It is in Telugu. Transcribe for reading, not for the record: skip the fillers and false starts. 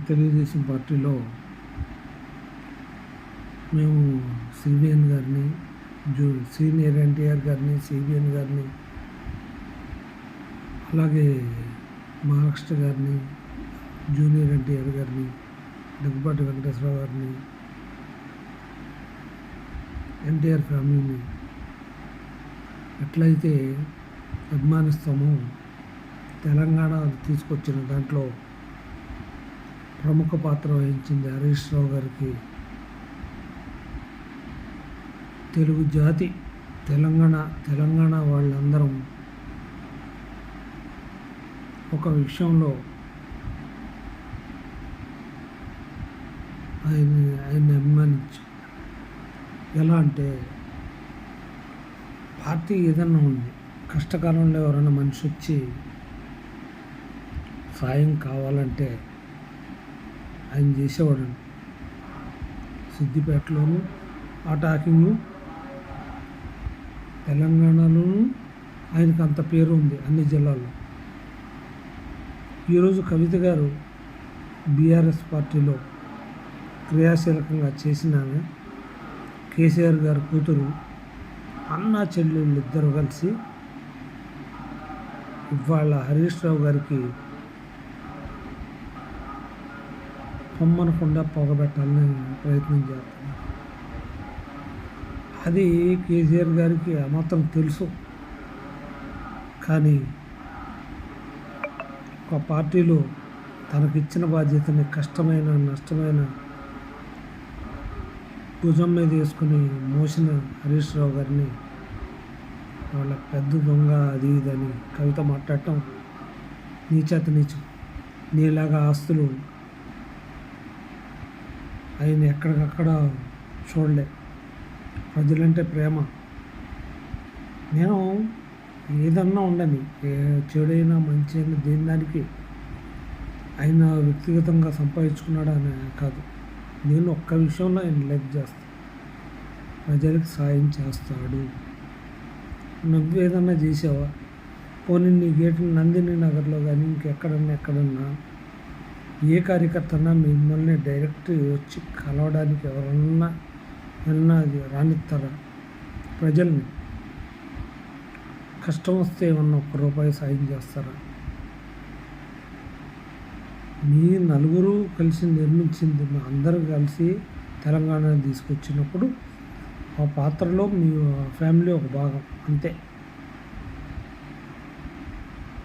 తెలుగుదేశం పార్టీలో మేము సిబిఎన్ గారిని, సీనియర్ ఎన్టీఆర్ గారిని, సిబిఎన్ గారిని, అలాగే మహారాష్ట్ర గారిని, జూనియర్ ఎన్టీఆర్ గారిని, దగ్గుబాటి వెంకటేశ్వరరావు గారిని, ఎన్టీఆర్ ఫ్యామిలీని ఎట్లయితే అభిమానిస్తామో తెలంగాణ తీసుకొచ్చిన దాంట్లో ప్రముఖ పాత్ర వహించింది హరీష్ రావు గారికి. తెలుగు జాతి తెలంగాణ వాళ్ళందరం ఒక విషయంలో ఆయన్ని అభిమానించాం. ఎలా అంటే పార్టీ ఏదన్నా ఉంది, కష్టకాలంలో ఎవరైనా మనిషి వచ్చి సాయం కావాలంటే ఆయన చేసేవాడు. సిద్దిపేటలోను ఆ టాకింగ్, తెలంగాణలోనూ ఆయనకు అంత పేరు ఉంది అన్ని జిల్లాల్లో. ఈరోజు కవిత గారు బీఆర్ఎస్ పార్టీలో క్రియాశీలకంగా చేసిన కేసీఆర్ గారి కూతురు, అన్న చెల్లెళ్ళు ఇద్దరు కలిసి ఇవాళ హరీష్ రావు గారికి పొమ్మనకుండా పొగబెట్టాలని ప్రయత్నం చేస్తున్నారు. అది కేసీఆర్ గారికి మాత్రం తెలుసు. కానీ ఒక పార్టీలో తనకిచ్చిన బాధ్యతని కష్టమైన నష్టమైన భుజం మీద వేసుకుని మోసిన హరీష్ రావు గారిని వాళ్ళ పెద్ద దొంగ అది ఇదని కవిత మాట్లాడటం నీచేత నీచం. నీలాగా ఆస్తులు ఆయన ఎక్కడికక్కడ చూడలే. ప్రజలంటే ప్రేమ. నేను ఏదన్నా ఉండని, చెడైనా మంచి అయినా దేని దానికి ఆయన వ్యక్తిగతంగా సంపాదించుకున్నాడు అని కాదు. నేను ఒక్క విషయంలో ఆయన లైక్ చేస్తాను, ప్రజలకు సాయం చేస్తాడు. నువ్వు ఏదన్నా చేసావా? పోనీ నీ గేటు నందిని నగర్లో కానీ ఎక్కడన్నా ఏ కార్యకర్తన్నా మిమ్మల్ని డైరెక్ట్ వచ్చి కలవడానికి ఎవరన్నా అది రానిస్తారా? ప్రజల్ని కష్టం వస్తే ఏమన్నా ₹1 సాయం చేస్తారా? మీ నలుగురు కలిసి నిర్మించింది, మా అందరూ కలిసి తెలంగాణ తీసుకొచ్చినప్పుడు ఆ పాత్రలో మీ ఫ్యామిలీ ఒక భాగం అంతే.